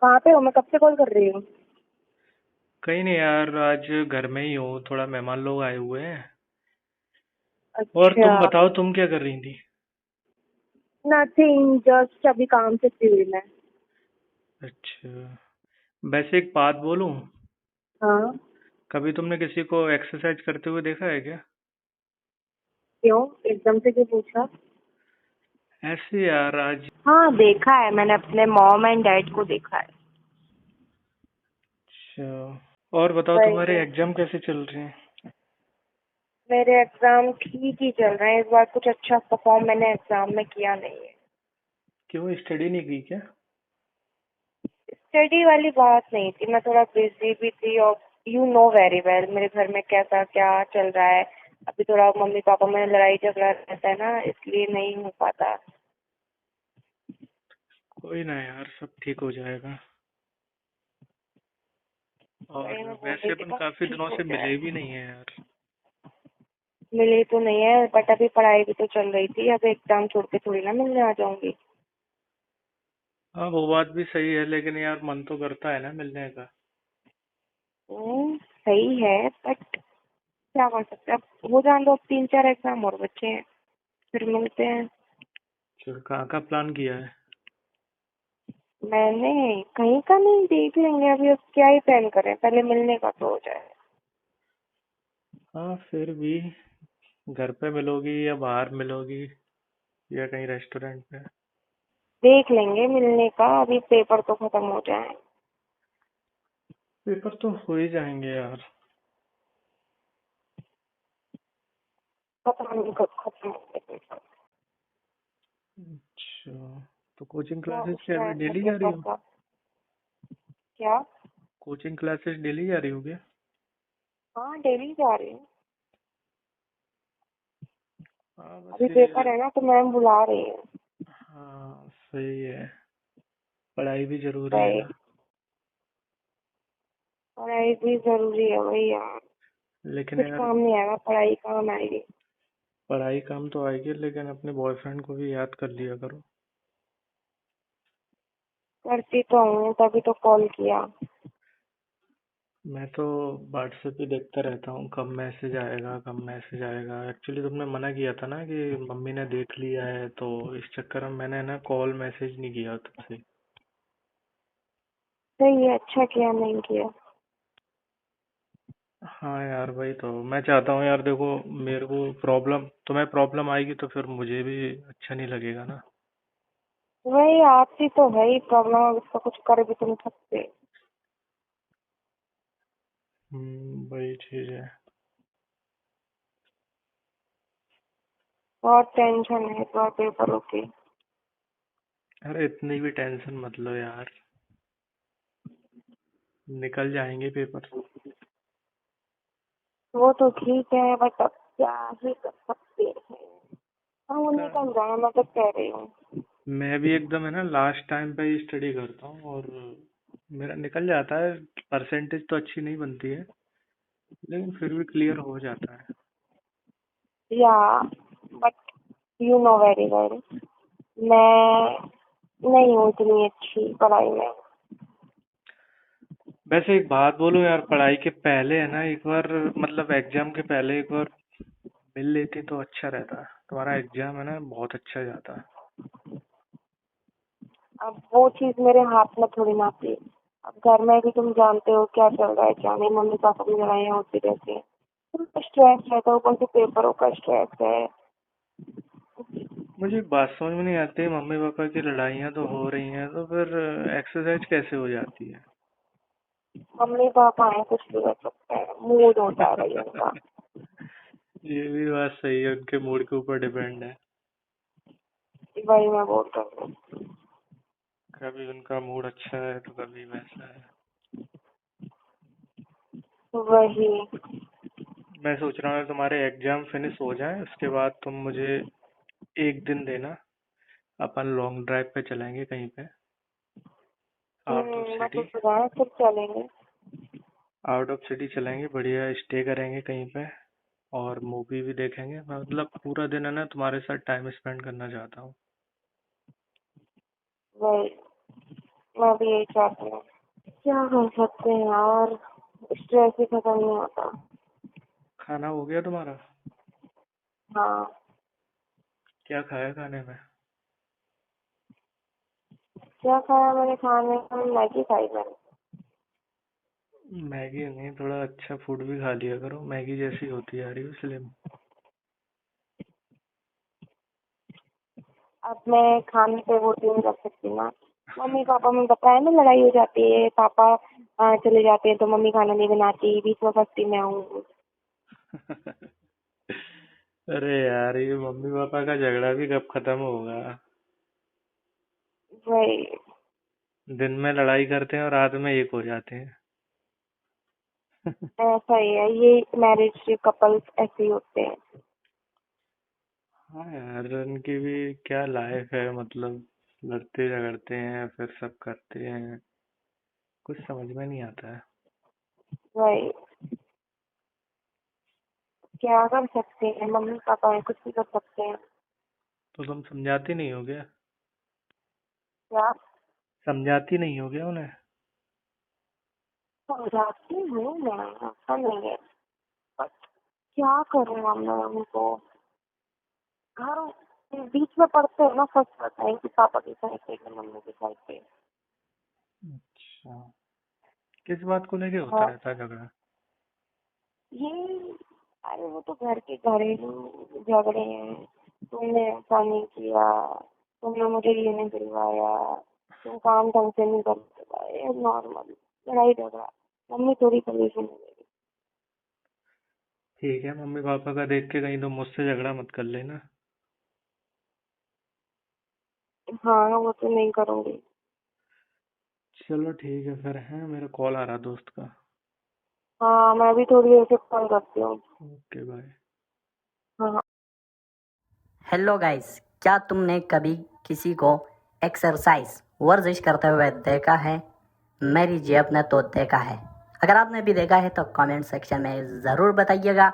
कहाँ पे हो? मैं कब से कॉल कर रही हूँ। कहीं नहीं यार, आज घर में ही हूँ। थोड़ा मेहमान लोग आए हुए हैं। और अच्छा। तुम बताओ, तुम क्या कर रही थी? नथिंग, जस्ट अभी काम से फ्री हुई मैं। अच्छा। वैसे एक बात बोलूं? हाँ। कभी तुमने किसी को एक्सरसाइज करते हुए देखा है क्या? क्यों? एकदम से क्यों पूछा? ऐसे यार आज। हाँ, देखा है मैंने, अपने मॉम एंड डैड को देखा है। अच्छा, और बताओ वही तुम्हारे है। एग्जाम कैसे चल रहे हैं? मेरे एग्जाम ठीक ही चल रहे हैं। इस बार कुछ अच्छा परफॉर्म मैंने एग्जाम में किया नहीं है। क्यों, स्टडी नहीं की क्या? स्टडी वाली बात नहीं थी, मैं थोड़ा बिजी भी थी। और यू नो वेरी वेल मेरे घर में कैसा क्या चल रहा है। अभी थोड़ा मम्मी पापा में लड़ाई झगड़ा रहता है ना, इसलिए नहीं हो पाता। कोई ना यार, सब ठीक हो जाएगा। और वही मैं बोल रही वैसे थी, अपन बस काफी ठीक दिनों हो से जाए। मिले भी नहीं है यार। मिली तो नहीं है, बट अभी पढ़ाई भी तो चल रही थी। अब एग्जाम छोड़ के थोड़ी ना मिलने आ जाऊंगी। हाँ, वो बात भी सही है, लेकिन यार मन तो करता है ना मिलने का। सही है, बट क्या कर सकते हैं। अब हो जान दो, अब 3-4 एग्जाम और बच्चे हैं, फिर मिलते हैं। चल, कहाँ का प्लान किया है? मैंने कहीं का नहीं, देख लेंगे अभी। अब क्या ही प्लान करें, पहले मिलने का तो हो जाए। हाँ, फिर भी घर पे मिलोगी या बाहर मिलोगी या कहीं रेस्टोरेंट पे? देख लेंगे मिलने का, अभी पेपर तो खत्म हो जाए। पेपर तो हो ही जाएंगे यार। पता नहीं कब खत्म होंगे पेपर। अच्छा, तो कोचिंग बहुत क्लासेस क्या अभी स्ट्रेस है डेली जा रही पेपर हो? का। क्या? कोचिंग क्लासेस डेली जा रही हो क्या? हाँ, डेली जा रही हूँ। हाँ, बस अभी ये। पेपर है ना, तो मैम बुला रही है। हाँ, सही है। पढ़ाई भी जरूरी है भाई, ना। पढ़ाई भी जरूरी है, वही यार। लेकिन कुछ यार, काम नहीं आएगा, पढ़ाई काम आएगी। पढ़ाई काम तो आएगी, लेकिन अपने बॉयफ्रेंड को भी याद कर लिया करो। करती तो हूँ, तभी तो कॉल किया। मैं तो व्हाट्सएप ही देखता रहता हूँ, कब मैसेज आएगा कब मैसेज आएगा। एक्चुअली तुमने मना किया था ना कि मम्मी ने देख लिया है, तो इस चक्कर में मैंने ना कॉल मैसेज नहीं किया तुमसे। सही है, अच्छा किया नहीं किया। हाँ यार, वही तो मैं चाहता हूँ यार। देखो, मेरे को प्रॉब्लम, तुम्हें प्रॉब्लम आएगी तो फिर मुझे भी अच्छा नहीं लगेगा ना। वही आपसी तो है ही प्रॉब्लम, अब इसका कुछ कर भी तुम सकते। वही चीज है। बहुत टेंशन है इस बार पेपरों की। अरे, इतनी भी टेंशन मत लो यार। निकल जाएंगे पेपर। वो तो ठीक है, बट अब क्या ही कर सकते हैं। हाँ, वो पता, निकल जाए, मैं तो कह रही हूँ। मैं भी एकदम है ना लास्ट टाइम पे ही स्टडी करता हूँ, और मेरा निकल जाता है। परसेंटेज तो अच्छी नहीं बनती है, लेकिन फिर भी क्लियर हो जाता है। या, but you know very well, मैं नहीं हूँ इतनी अच्छी पढ़ाई में। वैसे एक बात बोलूं यार, पढ़ाई के पहले है ना एक बार, मतलब एग्जाम के पहले एक बार मिल लेती तो अच्छा रहता। तुम्हारा एग्जाम है ना बहुत अच्छा जाता। अब वो चीज मेरे हाथ में थोड़ी ना थी। अब घर में भी तुम जानते हो क्या चल रहा है क्या नहीं, मम्मी पापा की लड़ाइयाँ होती रहती हैं। तो स्ट्रेस रहता है, ऊपर से पेपरों का स्ट्रेस है। मुझे एक बात समझ में नहीं आती, मम्मी पापा की लड़ाइयाँ तो हो रही हैं, तो फिर एक्सरसाइज कैसे हो जाती है? मम्मी पापा हैं, कुछ भी कर सकते हैं, मूड होता है भाई उनका। ये भी बात सही है, उनके मूड के ऊपर डिपेंड है। वही मैं बोल रही हूँ। कभी उनका मूड अच्छा है तो कभी वैसा है। वही। मैं सोच रहा हूँ तुम्हारे एग्जाम फिनिश हो जाए, उसके बाद तुम मुझे एक दिन देना। अपन लॉन्ग ड्राइव पे चलेंगे कहीं पे, आउट ऑफ मैं तो सिटी। सुबह फिर चलेंगे। आउट ऑफ सिटी चलेंगे, बढ़िया स्टे करेंगे कहीं पे, और मूवी भी देखेंगे। मैं मतलब पूरा दिन है ना तुम्हारे साथ टाइम स्पेंड करना चाहता हूँ। वही, मैं भी यही चाहती हूँ। क्या कर सकते हैं यार, स्ट्रेस ही खत्म नहीं होता। खाना हो गया तुम्हारा? हाँ। क्या खाया खाने में? क्या खाया मैंने खाने में? मैगी खाई मैंने। मैगी नहीं, थोड़ा अच्छा फूड भी खा लिया करो, मैगी जैसी होती है, यार स्लिम। अब मैं खाने पे वो नहीं रख सकती ना। मम्मी पापा में बताया ना, लड़ाई हो जाती है, पापा चले जाते हैं तो मम्मी खाना नहीं बनाती, बीच में फंसती मैं हूँ। अरे यार, ये मम्मी पापा का झगड़ा भी कब खत्म होगा? वही। दिन में लड़ाई करते हैं और रात में एक हो जाते हैं। ऐसा ही है, ये मैरिज कपल्स ऐसे ही होते हैं। हाँ यार, इनकी भी क्या लाइफ है, मतलब लड़ते झगड़ते हैं फिर सब करते हैं, कुछ समझ में नहीं आता है। वही। क्या कर सकते हैं, मम्मी पापा है, कुछ भी कर सकते हैं। तो तुम समझाती नहीं हो क्या? क्या? समझाती नहीं हो क्या उन्हें? समझाती हूँ मैं, ऐसा नहीं है, बट क्या करूँ अब मैं उनको। घर बीच में पड़ते हैं ना, फंस जाता है कि पापा की साइड पे कि मम्मी की साइड पे। अच्छा, किस बात को लेके होता हाँ। रहता है झगड़ा? ये, अरे वो तो घर के घरेलू झगड़े हैं। तुमने ऐसा नहीं किया, तुमने मुझे ये नहीं दिलवाया, तुम काम ढंग से नहीं करते पाए, नॉर्मल लड़ाई झगड़ा। मम्मी थोड़ी परमिशन मिलेगी। ठीक है, मम्मी पापा का देख के कहीं तुम मुझसे झगड़ा मत कर लेना। हाँ, वो तो नहीं करूँगी। चलो ठीक है फिर, है मेरा कॉल आ रहा दोस्त का। हाँ, मैं भी थोड़ी देर से कॉल करती हूँ। Okay bye. हाँ। हेलो गाइस, क्या तुमने कभी किसी को एक्सरसाइज वर्जिश करते हुए देखा है? मेरी जेब ने तो देखा है। अगर आपने भी देखा है तो कमेंट सेक्शन में ज़रूर बताइएगा,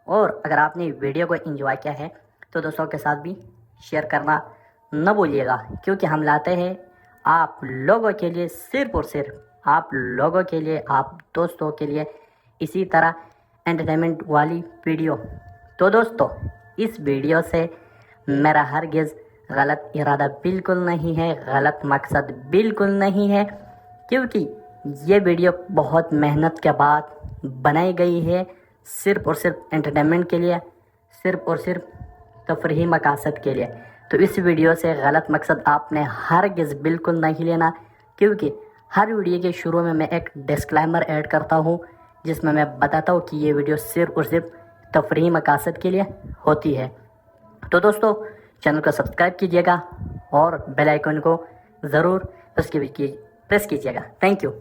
और अगर आपने वीडियो को एंजॉय किया है तो दोस्तों के साथ भी शेयर करना न भूलिएगा, क्योंकि हम लाते हैं आप लोगों के लिए, सिर्फ और सिर्फ आप लोगों के लिए, आप दोस्तों के लिए इसी तरह एंटरटेनमेंट वाली वीडियो। तो दोस्तों, इस वीडियो से मेरा हरगिज़ गलत इरादा बिल्कुल नहीं है, गलत मकसद बिल्कुल नहीं है, क्योंकि ये वीडियो बहुत मेहनत के बाद बनाई गई है, सिर्फ और सिर्फ एंटरटेनमेंट के लिए, सिर्फ और सिर्फ तफरीही मकासद के लिए। तो इस वीडियो से गलत मकसद आपने हरगिज़ बिल्कुल नहीं लेना, क्योंकि हर वीडियो के शुरू में मैं एक डिस्क्लेमर ऐड करता हूँ, जिसमें मैं बताता हूँ कि ये वीडियो सिर्फ और सिर्फ तफरीही मकासद के लिए होती है। तो दोस्तों, चैनल को सब्सक्राइब कीजिएगा और बेल आइकन को ज़रूर प्रेस कीजिएगा। Thank you.